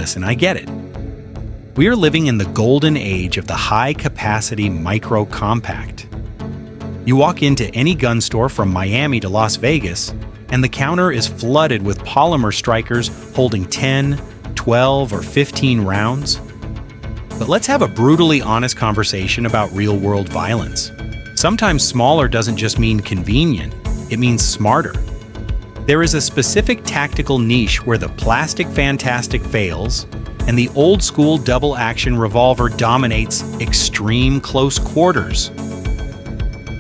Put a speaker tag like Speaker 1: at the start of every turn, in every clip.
Speaker 1: Listen, I get it. We are living in the golden age of the high-capacity micro-compact. You walk into any gun store from Miami to Las Vegas, and the counter is flooded with polymer strikers holding 10, 12, or 15 rounds. But let's have a brutally honest conversation about real-world violence. Sometimes smaller doesn't just mean convenient, it means smarter. There is a specific tactical niche where the plastic fantastic fails, and the old-school double-action revolver dominates extreme close quarters.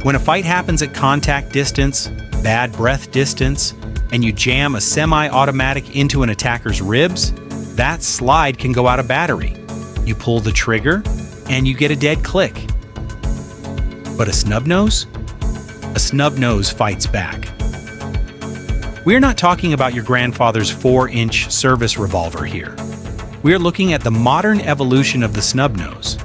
Speaker 1: When a fight happens at contact distance, bad breath distance, and you jam a semi-automatic into an attacker's ribs, that slide can go out of battery. You pull the trigger, and you get a dead click. But a snub nose? A snub nose fights back. We're not talking about your grandfather's 4-inch service revolver here. We're looking at the modern evolution of the snub nose.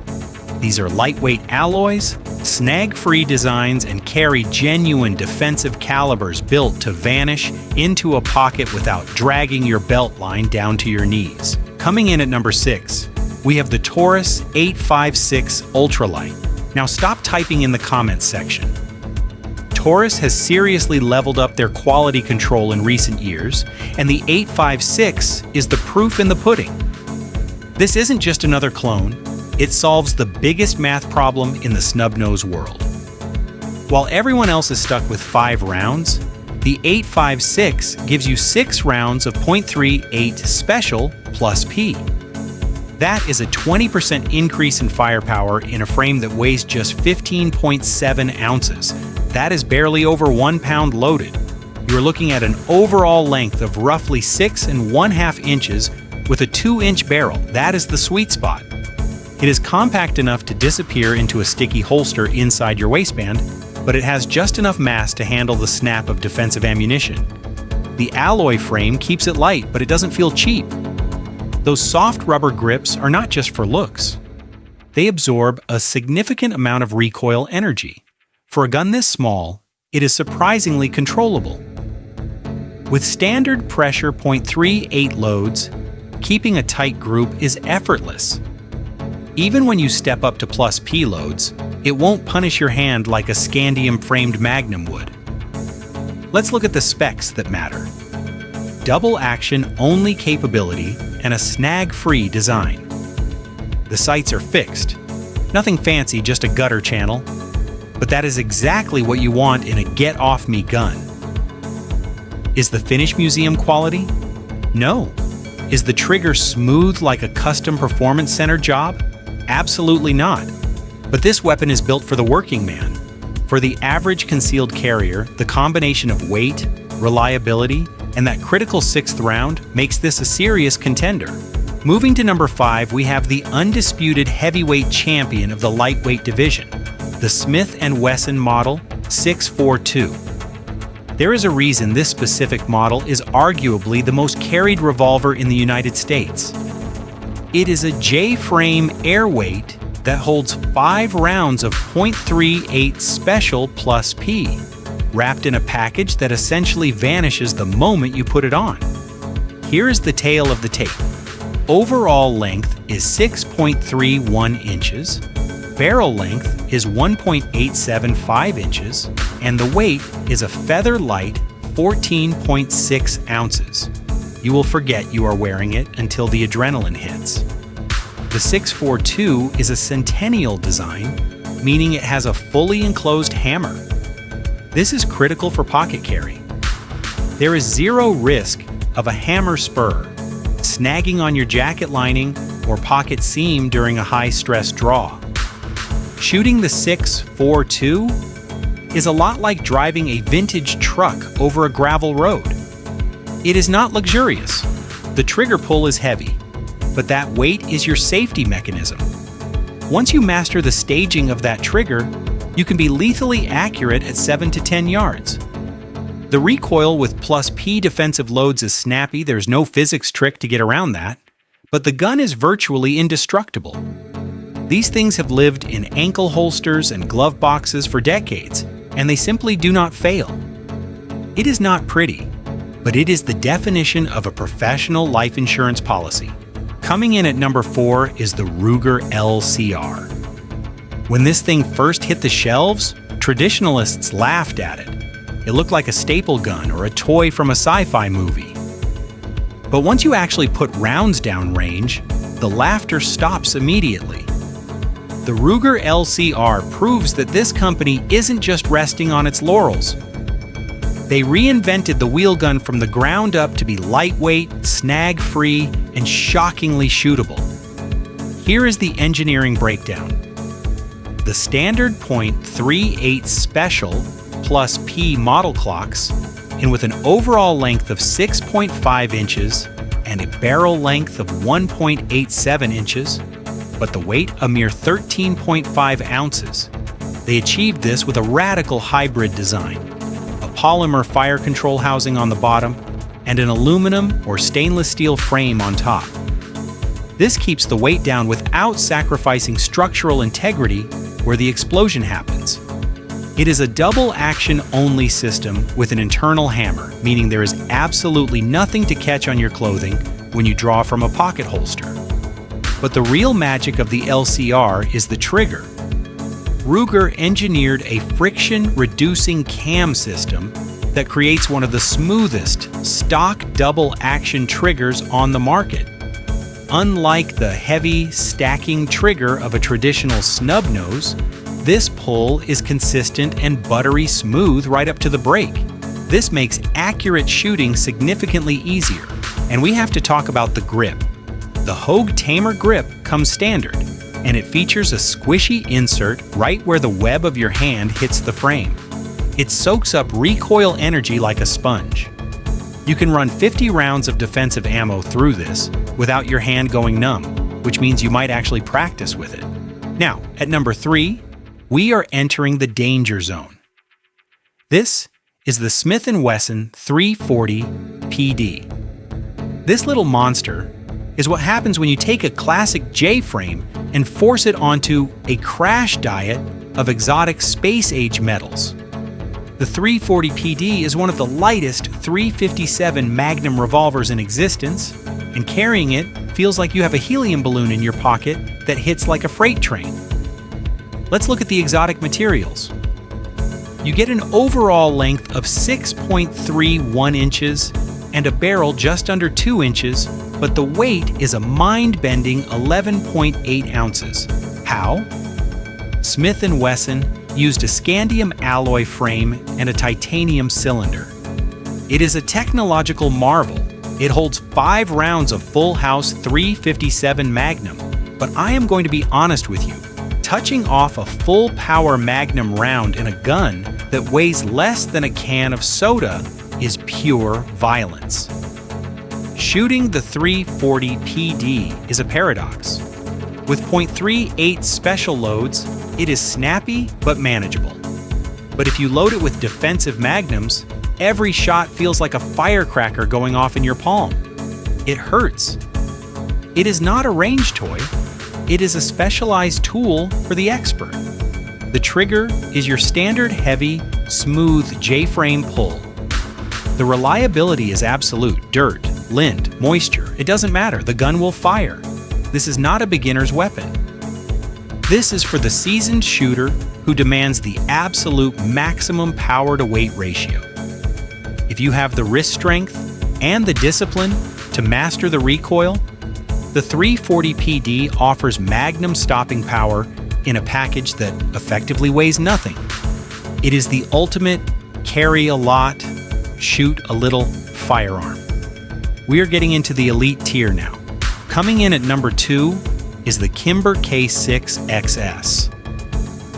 Speaker 1: These are lightweight alloys, snag-free designs, and carry genuine defensive calibers built to vanish into a pocket without dragging your belt line down to your knees. Coming in at number 6, we have the Taurus 856 Ultralight. Now stop typing in the comments section. Taurus has seriously leveled up their quality control in recent years, and the 856 is the proof in the pudding. This isn't just another clone, it solves the biggest math problem in the snub nose world. While everyone else is stuck with 5 rounds, the 856 gives you 6 rounds of .38 special plus P. That is a 20% increase in firepower in a frame that weighs just 15.7 ounces. That is barely over 1 pound loaded. You are looking at an overall length of roughly 6½ inches with a 2-inch barrel. That is the sweet spot. It is compact enough to disappear into a sticky holster inside your waistband, but it has just enough mass to handle the snap of defensive ammunition. The alloy frame keeps it light, but it doesn't feel cheap. Those soft rubber grips are not just for looks. They absorb a significant amount of recoil energy. For a gun this small, it is surprisingly controllable. With standard pressure .38 loads, keeping a tight group is effortless. Even when you step up to plus P loads, it won't punish your hand like a scandium-framed Magnum would. Let's look at the specs that matter. Double action only capability and a snag-free design. The sights are fixed. Nothing fancy, just a gutter channel. But that is exactly what you want in a get-off-me gun. Is the finish museum quality? No. Is the trigger smooth like a custom performance center job? Absolutely not. But this weapon is built for the working man. For the average concealed carrier, the combination of weight, reliability, and that critical 6th round makes this a serious contender. Moving to number 5, we have the undisputed heavyweight champion of the lightweight division, the Smith & Wesson Model 642. There is a reason this specific model is arguably the most carried revolver in the United States. It is a J-frame Airweight that holds 5 rounds of .38 special plus P, wrapped in a package that essentially vanishes the moment you put it on. Here is the tale of the tape. Overall length is 6.31 inches, barrel length is 1.875 inches, and the weight is a feather light 14.6 ounces. You will forget you are wearing it until the adrenaline hits. The 642 is a centennial design, meaning it has a fully enclosed hammer. This is critical for pocket carry. There is zero risk of a hammer spur, snagging on your jacket lining or pocket seam during a high-stress draw. Shooting the 642 is a lot like driving a vintage truck over a gravel road. It is not luxurious. The trigger pull is heavy, but that weight is your safety mechanism. Once you master the staging of that trigger, you can be lethally accurate at 7 to 10 yards. The recoil with plus P defensive loads is snappy, there's no physics trick to get around that, but the gun is virtually indestructible. These things have lived in ankle holsters and glove boxes for decades, and they simply do not fail. It is not pretty, but it is the definition of a professional life insurance policy. Coming in at number 4 is the Ruger LCR. When this thing first hit the shelves, traditionalists laughed at it. It looked like a staple gun or a toy from a sci-fi movie. But once you actually put rounds down range, the laughter stops immediately. The Ruger LCR proves that this company isn't just resting on its laurels. They reinvented the wheel gun from the ground up to be lightweight, snag-free, and shockingly shootable. Here is the engineering breakdown. The standard .38 Special plus P model clocks, and with an overall length of 6.5 inches and a barrel length of 1.87 inches, but the weight a mere 13.5 ounces. They achieved this with a radical hybrid design. Polymer fire control housing on the bottom, and an aluminum or stainless steel frame on top. This keeps the weight down without sacrificing structural integrity where the explosion happens. It is a double-action only system with an internal hammer, meaning there is absolutely nothing to catch on your clothing when you draw from a pocket holster. But the real magic of the LCR is the trigger. Ruger engineered a friction-reducing cam system that creates one of the smoothest stock double-action triggers on the market. Unlike the heavy, stacking trigger of a traditional snub nose, this pull is consistent and buttery smooth right up to the break. This makes accurate shooting significantly easier, and we have to talk about the grip. The Hogue Tamer grip comes standard, and it features a squishy insert right where the web of your hand hits the frame. It soaks up recoil energy like a sponge. You can run 50 rounds of defensive ammo through this without your hand going numb, which means you might actually practice with it. Now, at number 3, we are entering the danger zone. This is the Smith Wesson 340 PD. This little monster is what happens when you take a classic J-frame and force it onto a crash diet of exotic space-age metals. The 340 PD is one of the lightest .357 Magnum revolvers in existence, and carrying it feels like you have a helium balloon in your pocket that hits like a freight train. Let's look at the exotic materials. You get an overall length of 6.31 inches and a barrel just under 2 inches, but the weight is a mind-bending 11.8 ounces. How? Smith & Wesson used a scandium alloy frame and a titanium cylinder. It is a technological marvel. It holds 5 rounds of full house .357 Magnum, but I am going to be honest with you. Touching off a full power Magnum round in a gun that weighs less than a can of soda is pure violence. Shooting the 340 PD is a paradox. With .38 special loads, it is snappy but manageable. But if you load it with defensive magnums, every shot feels like a firecracker going off in your palm. It hurts. It is not a range toy. It is a specialized tool for the expert. The trigger is your standard heavy, smooth J-frame pull. The reliability is absolute. Dirt, lint, moisture, it doesn't matter. The gun will fire. This is not a beginner's weapon. This is for the seasoned shooter who demands the absolute maximum power to weight ratio. If you have the wrist strength and the discipline to master the recoil, the 340 PD offers Magnum stopping power in a package that effectively weighs nothing. It is the ultimate carry a lot, shoot a little firearm. We are getting into the elite tier now. Coming in at number 2 is the Kimber K6XS.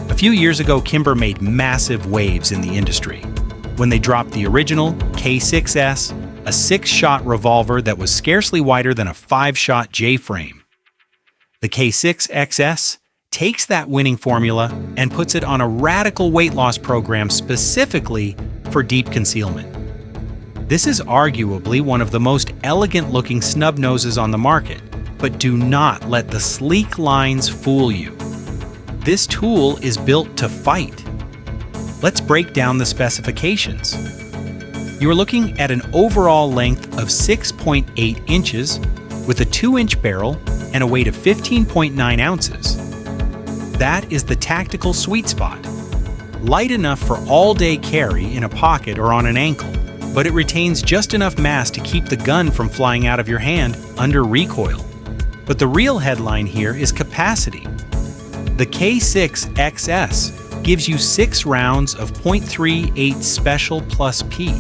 Speaker 1: A few years ago, Kimber made massive waves in the industry when they dropped the original K6S, a 6-shot revolver that was scarcely wider than a 5-shot J-frame. The K6XS takes that winning formula and puts it on a radical weight loss program specifically for deep concealment. This is arguably one of the most elegant-looking snub noses on the market, but do not let the sleek lines fool you. This tool is built to fight. Let's break down the specifications. You are looking at an overall length of 6.8 inches with a 2-inch barrel and a weight of 15.9 ounces. That is the tactical sweet spot. Light enough for all-day carry in a pocket or on an ankle, but it retains just enough mass to keep the gun from flying out of your hand under recoil. But the real headline here is capacity. The K6XS gives you 6 rounds of .38 Special plus P.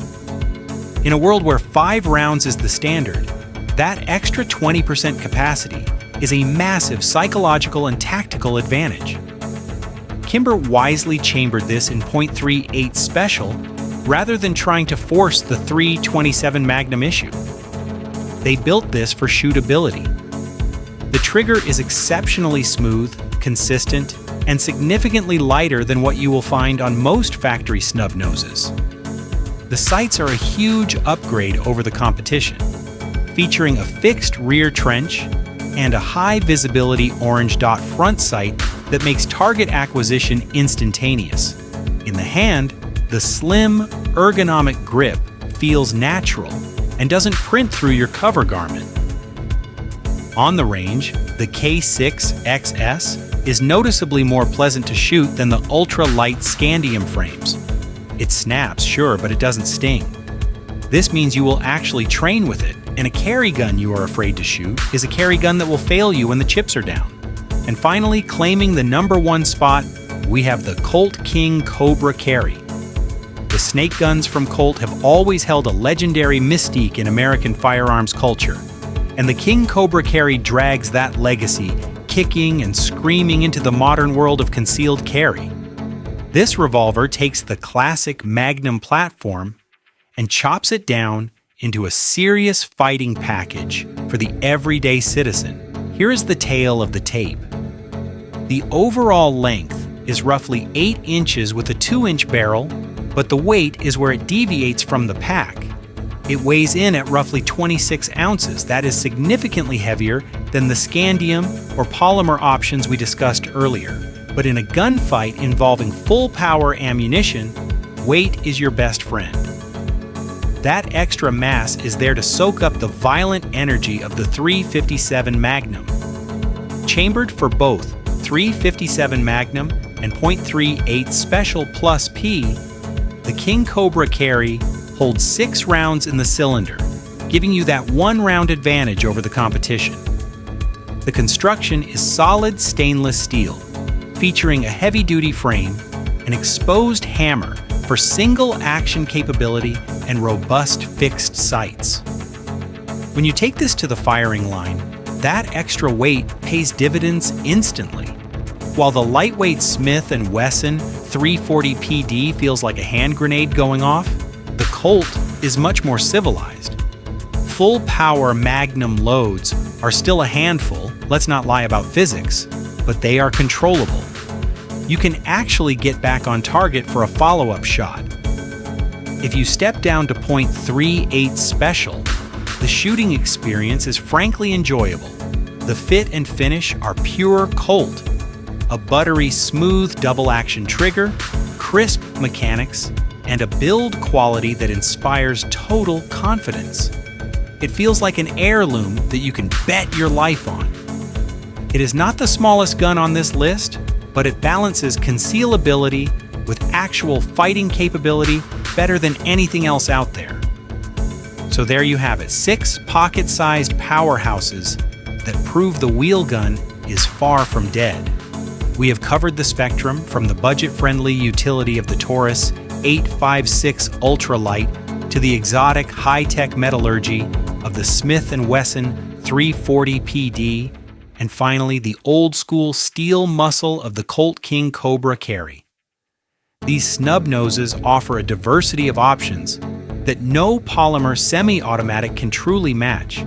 Speaker 1: In a world where 5 rounds is the standard, that extra 20% capacity is a massive psychological and tactical advantage. Kimber wisely chambered this in .38 Special rather than trying to force the .327 Magnum issue. They built this for shootability. The trigger is exceptionally smooth, consistent, and significantly lighter than what you will find on most factory snub noses. The sights are a huge upgrade over the competition, featuring a fixed rear trench and a high-visibility orange dot front sight that makes target acquisition instantaneous. In the hand, the slim, ergonomic grip feels natural and doesn't print through your cover garment. On the range, the K6XS is noticeably more pleasant to shoot than the ultra-light scandium frames. It snaps, sure, but it doesn't sting. This means you will actually train with it, and a carry gun you are afraid to shoot is a carry gun that will fail you when the chips are down. And finally, claiming the #1 spot, we have the Colt King Cobra Carry. The snake guns from Colt have always held a legendary mystique in American firearms culture, and the King Cobra Carry drags that legacy, kicking and screaming into the modern world of concealed carry. This revolver takes the classic Magnum platform and chops it down into a serious fighting package for the everyday citizen. Here is the tale of the tape. The overall length is roughly 8 inches with a 2-inch barrel, but the weight is where it deviates from the pack. It weighs in at roughly 26 ounces. That is significantly heavier than the scandium or polymer options we discussed earlier. But in a gunfight involving full power ammunition, weight is your best friend. That extra mass is there to soak up the violent energy of the .357 Magnum. Chambered for both .357 Magnum and .38 Special plus P, the King Cobra Carry holds 6 rounds in the cylinder, giving you that 1-round advantage over the competition. The construction is solid stainless steel, featuring a heavy-duty frame, an exposed hammer for single action capability, and robust fixed sights. When you take this to the firing line, that extra weight pays dividends instantly. While the lightweight Smith Wesson 340 PD feels like a hand grenade going off, the Colt is much more civilized. Full power Magnum loads are still a handful, let's not lie about physics, but they are controllable. You can actually get back on target for a follow-up shot. If you step down to .38 Special, the shooting experience is frankly enjoyable. The fit and finish are pure Colt. A buttery, smooth double-action trigger, crisp mechanics, and a build quality that inspires total confidence. It feels like an heirloom that you can bet your life on. It is not the smallest gun on this list, but it balances concealability with actual fighting capability better than anything else out there. So there you have it, 6 pocket-sized powerhouses that prove the wheel gun is far from dead. We have covered the spectrum from the budget-friendly utility of the Taurus 856 Ultralight to the exotic high-tech metallurgy of the Smith & Wesson 340 PD, and finally the old-school steel muscle of the Colt King Cobra Carry. These snub noses offer a diversity of options that no polymer semi-automatic can truly match.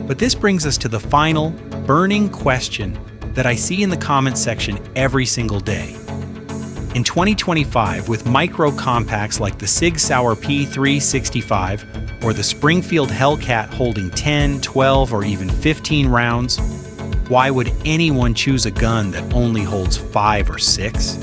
Speaker 1: But this brings us to the final, burning question that I see in the comments section every single day. In 2025, with micro-compacts like the Sig Sauer P365 or the Springfield Hellcat holding 10, 12, or even 15 rounds, why would anyone choose a gun that only holds 5 or 6?